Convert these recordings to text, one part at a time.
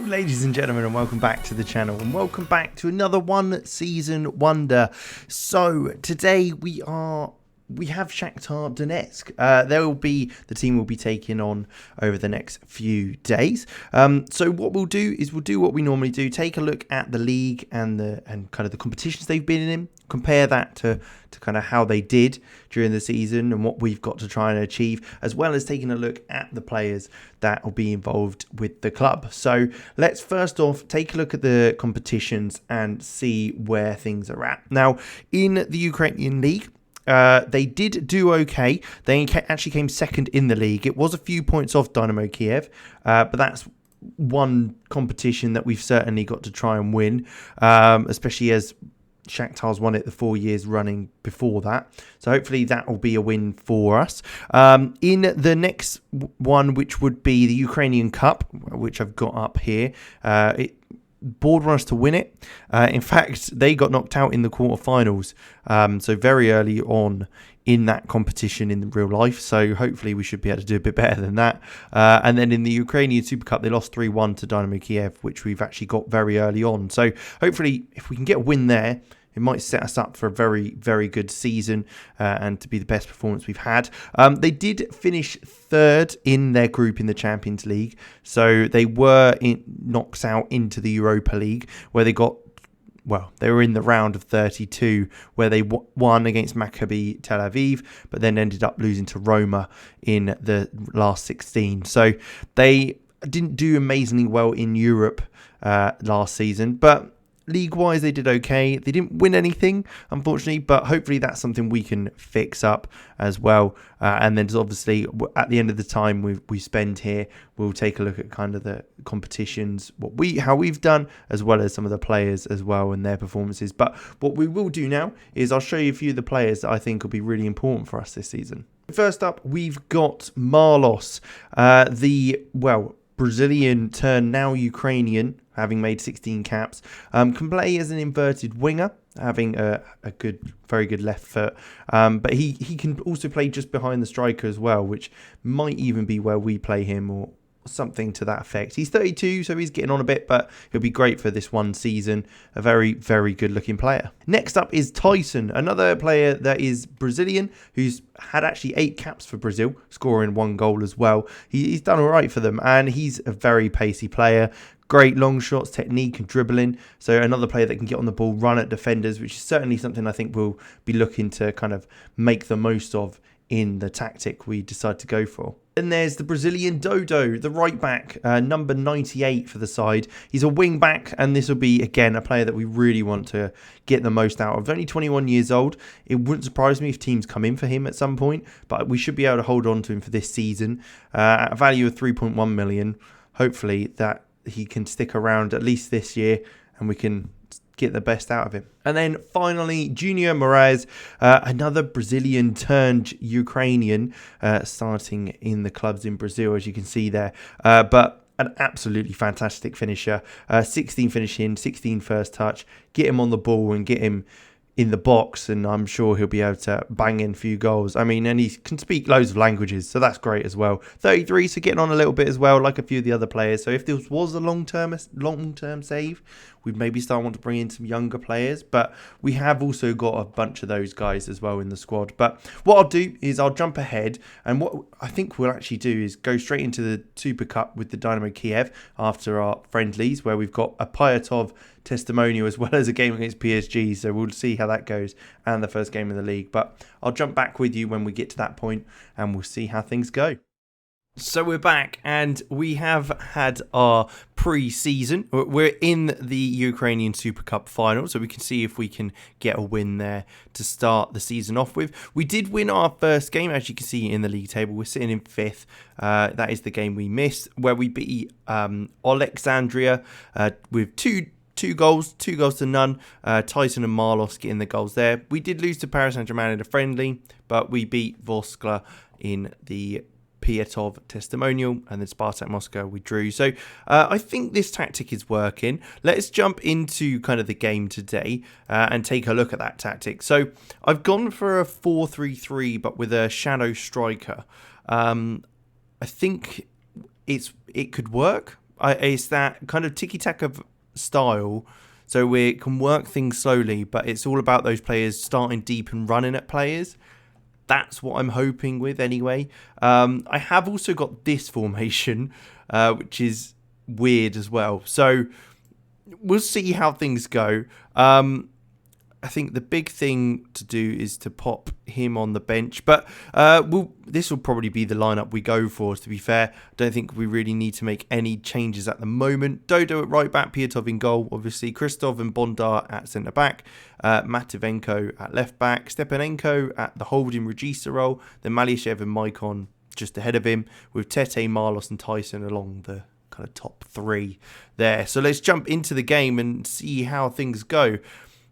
Ladies and gentlemen, and welcome back to the channel, and welcome back to another one season wonder. So today we have Shakhtar Donetsk. The team will be taking on over the next few days. So what we'll do is we'll do what we normally do: take a look at the league and kind of the competitions they've been in, compare that to kind of how they did during the season and what we've got to try and achieve, as well as taking a look at the players that will be involved with the club. So let's first off take a look at the competitions and see where things are at. Now, in the Ukrainian league, they did do okay. They actually came second in the league. It was a few points off Dynamo Kiev, but that's one competition that we've certainly got to try and win, especially as Shakhtar's won it the 4 years running before that. So hopefully that will be a win for us. In the next one, which would be the Ukrainian Cup, which I've got up here, it board runners to win it. In fact, they got knocked out in the quarterfinals, so very early on in that competition in real life. So hopefully we should be able to do a bit better than that. And then in the Ukrainian Super Cup, they lost 3-1 to Dynamo Kiev, which we've actually got very early on. So hopefully if we can get a win there, it might set us up for a very, very good season and to be the best performance we've had. They did finish third in their group in the Champions League. So they were knocked out into the Europa League, where they were in the round of 32, where they won against Maccabi Tel Aviv, but then ended up losing to Roma in the last 16. So they didn't do amazingly well in Europe last season, but league-wise, they did okay. They didn't win anything, unfortunately, but hopefully that's something we can fix up as well. And then obviously, at the end of the time we spend here, we'll take a look at kind of the competitions, how we've done, as well as some of the players as well and their performances. But what we will do now is I'll show you a few of the players that I think will be really important for us this season. First up, we've got Marlos, Brazilian turned now Ukrainian, having made 16 caps, can play as an inverted winger, having a very good left foot, but he can also play just behind the striker as well, which might even be where we play him or something to that effect. He's 32, so he's getting on a bit, but he'll be great for this one season. A very, very good looking player. Next up is Tyson, another player that is Brazilian, who's had actually 8 caps for Brazil, scoring 1 goal as well. He's done all right for them, and he's a very pacey player. Great long shots, technique and dribbling. So another player that can get on the ball, run at defenders, which is certainly something I think we'll be looking to kind of make the most of in the tactic we decide to go for. Then there's the Brazilian Dodo, the right back, number 98 for the side. He's a wing back, and this will be, again, a player that we really want to get the most out of. Only 21 years old. It wouldn't surprise me if teams come in for him at some point, but we should be able to hold on to him for this season at a value of 3.1 million. Hopefully that he can stick around at least this year and we can get the best out of him. And then finally, Junior Moraes, another Brazilian turned Ukrainian, starting in the clubs in Brazil, as you can see there. But an absolutely fantastic finisher. 16 finishing, 16 first touch. Get him on the ball and get him in the box, and I'm sure he'll be able to bang in a few goals. I mean, and he can speak loads of languages, so that's great as well. 33, so getting on a little bit as well, like a few of the other players. So if this was a long-term save, we'd maybe start wanting to bring in some younger players, but we have also got a bunch of those guys as well in the squad. But what I'll do is I'll jump ahead, and what I think we'll actually do is go straight into the Super Cup with the Dynamo Kiev after our friendlies, where we've got a Pyatov testimonial as well as a game against PSG, so we'll see how that goes, and the first game in the league. But I'll jump back with you when we get to that point, and we'll see how things go. So we're back, and we have had our pre-season. We're in the Ukrainian Super Cup final, so we can see if we can get a win there to start the season off with. We did win our first game, as you can see in the league table. We're sitting in 5th. That is the game we missed, where we beat Alexandria with two goals to none. Tyson and Marlos getting the goals there. We did lose to Paris Saint-Germain in a friendly, but we beat Voskla in the Pyatov testimonial, and then Spartak Moscow we drew. So I think this tactic is working. Let's jump into kind of the game today and take a look at that tactic. So I've gone for a 4-3-3, but with a shadow striker. I think it could work. It's that kind of tiki-taka style. So we can work things slowly, but it's all about those players starting deep and running at players. That's what I'm hoping with anyway. I have also got this formation, which is weird as well. So we'll see how things go. I think the big thing to do is to pop him on the bench. But this will probably be the lineup we go for, to be fair. I don't think we really need to make any changes at the moment. Dodo at right back, Piatov in goal, obviously. Kristov and Bondar at centre-back. Mativenko at left-back. Stepanenko at the holding regista role. Then Malyshev and Maicon just ahead of him, with Tete, Marlos and Tyson along the kind of top three there. So let's jump into the game and see how things go.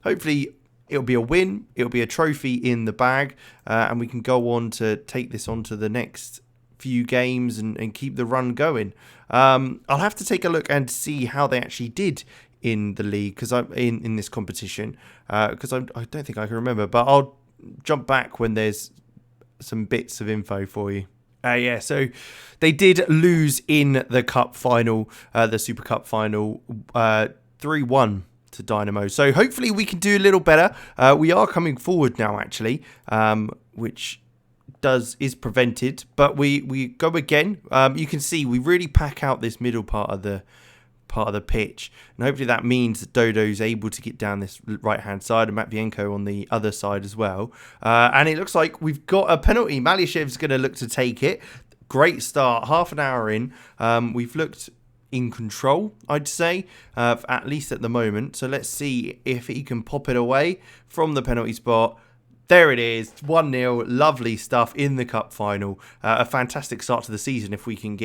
Hopefully it'll be a win, it'll be a trophy in the bag, and we can go on to take this on to the next few games and keep the run going. I'll have to take a look and see how they actually did in the league, because I'm in this competition, because I don't think I can remember, but I'll jump back when there's some bits of info for you. So they did lose in the cup final, the Super Cup final, 3-1 to Dynamo. So hopefully we can do a little better. We are coming forward now, actually, which is prevented, but we go again. You can see we really pack out this middle part of the pitch, and hopefully that means that Dodo's able to get down this right hand side and Matvienko on the other side as well. And it looks like we've got a penalty. Malyshev's going to look to take it. Great start, half an hour in. We've looked in control, I'd say, at least at the moment. So let's see if he can pop it away from the penalty spot. There it is, 1-0, lovely stuff in the cup final. A fantastic start to the season if we can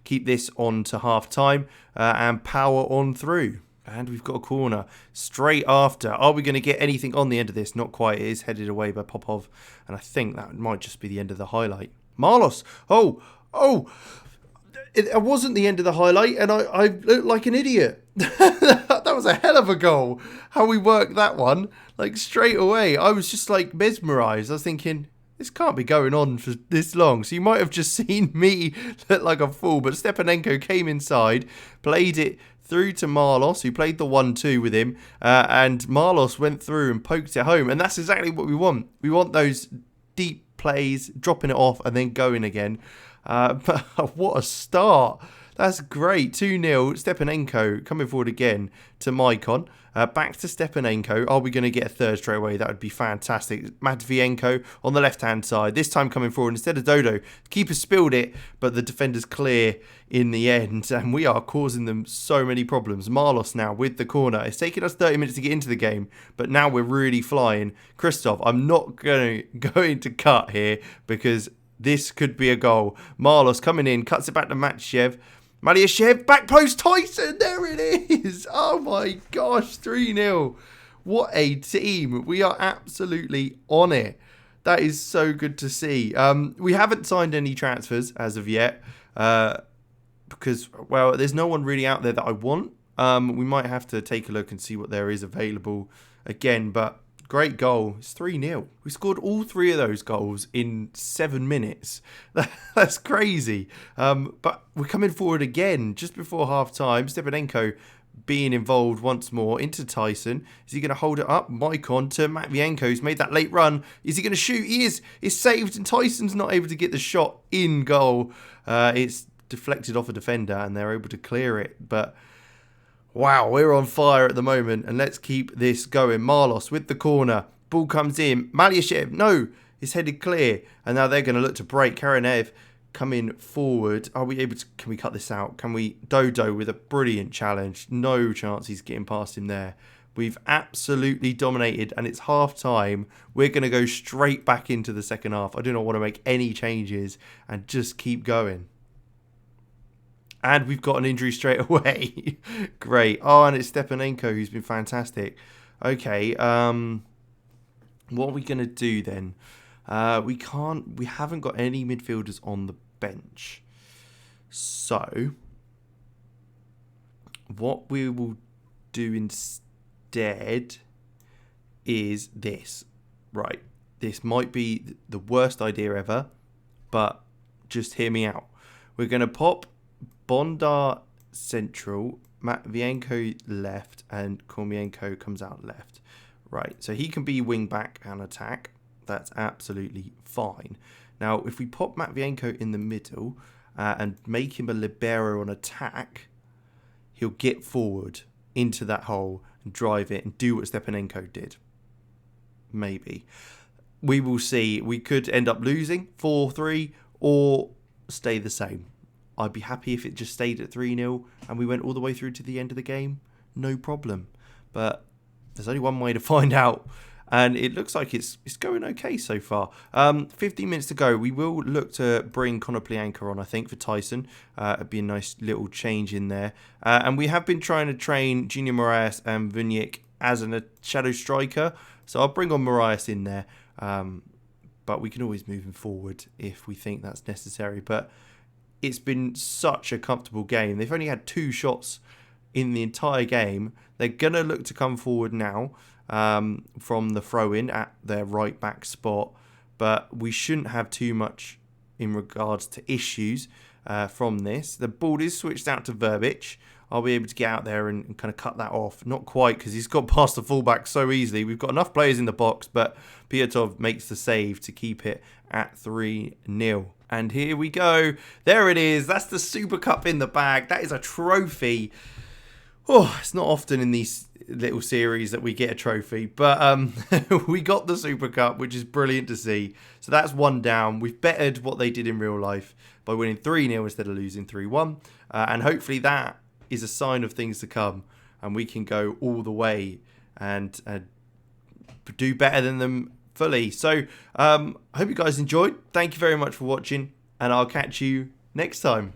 keep this on to half time and power on through. And we've got a corner straight after. Are we going to get anything on the end of this? Not quite. It is headed away by Popov, and I think that might just be the end of the highlight. Marlos, oh! It wasn't the end of the highlight, and I looked like an idiot. That was a hell of a goal. How we worked that one, like straight away. I was just like mesmerised. I was thinking, this can't be going on for this long. So you might have just seen me look like a fool, but Stepanenko came inside, played it through to Marlos, who played the 1-2 with him, and Marlos went through and poked it home. And that's exactly what we want. We want those deep plays, dropping it off and then going again. But what a start. That's great. 2-0. Stepanenko coming forward again to Maicon. Back to Stepanenko. Are we going to get a third straight away? That would be fantastic. Matvienko on the left-hand side. This time coming forward instead of Dodo. Keeper spilled it, but the defender's clear in the end. And we are causing them so many problems. Marlos now with the corner. It's taken us 30 minutes to get into the game, but now we're really flying. Kristov, I'm not going to cut here because this could be a goal. Marlos coming in, cuts it back to Malyshev, back post, Tyson, there it is. Oh my gosh, 3-0. What a team. We are absolutely on it. That is so good to see. We haven't signed any transfers as of yet because, well, there's no one really out there that I want. We might have to take a look and see what there is available again, but great goal. It's 3-0. We scored all three of those goals in 7 minutes. That's crazy. But we're coming forward again just before half time. Stepanenko being involved once more into Tyson. Is he going to hold it up? Maicon to Matvienko, who's made that late run. Is he going to shoot? He is. It's saved, and Tyson's not able to get the shot in goal. It's deflected off a defender, and they're able to clear it. But wow, we're on fire at the moment, and let's keep this going. Marlos with the corner. Ball comes in. Malyshev, no, it's headed clear. And now they're going to look to break. Karanev coming forward. Are we able to, can we cut this out? Can we? Dodo with a brilliant challenge. No chance he's getting past him there. We've absolutely dominated, and it's half time. We're going to go straight back into the second half. I do not want to make any changes and just keep going. And we've got an injury straight away. Great. Oh, and it's Stepanenko who's been fantastic. Okay. What are we going to do then? We haven't got any midfielders on the bench. So what we will do instead is this. Right. This might be the worst idea ever, but just hear me out. We're going to pop Bondar central, Matvienko left, and Kormienko comes out left. Right, so he can be wing back and attack. That's absolutely fine. Now, if we pop Matvienko in the middle and make him a libero on attack, he'll get forward into that hole and drive it and do what Stepanenko did. Maybe. We will see. We could end up losing 4-3 or stay the same. I'd be happy if it just stayed at 3-0 and we went all the way through to the end of the game. No problem. But there's only one way to find out. And it looks like it's going okay so far. 15 minutes to go. We will look to bring Konoplyanka on, I think, for Tyson. It'd be a nice little change in there. And we have been trying to train Junior Moraes and Vunic as a shadow striker. So I'll bring on Moraes in there. But we can always move him forward if we think that's necessary. But it's been such a comfortable game. They've only had 2 shots in the entire game. They're going to look to come forward now from the throw-in at their right-back spot. But we shouldn't have too much in regards to issues from this. The ball is switched out to Verbic. I'll be able to get out there and kind of cut that off. Not quite, because he's got past the fullback so easily. We've got enough players in the box, but Piatov makes the save to keep it at 3-0. And here we go. There it is. That's the Super Cup in the bag. That is a trophy. Oh, it's not often in these little series that we get a trophy, but we got the Super Cup, which is brilliant to see. So that's 1 down. We've bettered what they did in real life by winning 3-0 instead of losing 3-1. And hopefully that is a sign of things to come, and we can go all the way and do better than them fully. So I hope you guys enjoyed. Thank you very much for watching, and I'll catch you next time.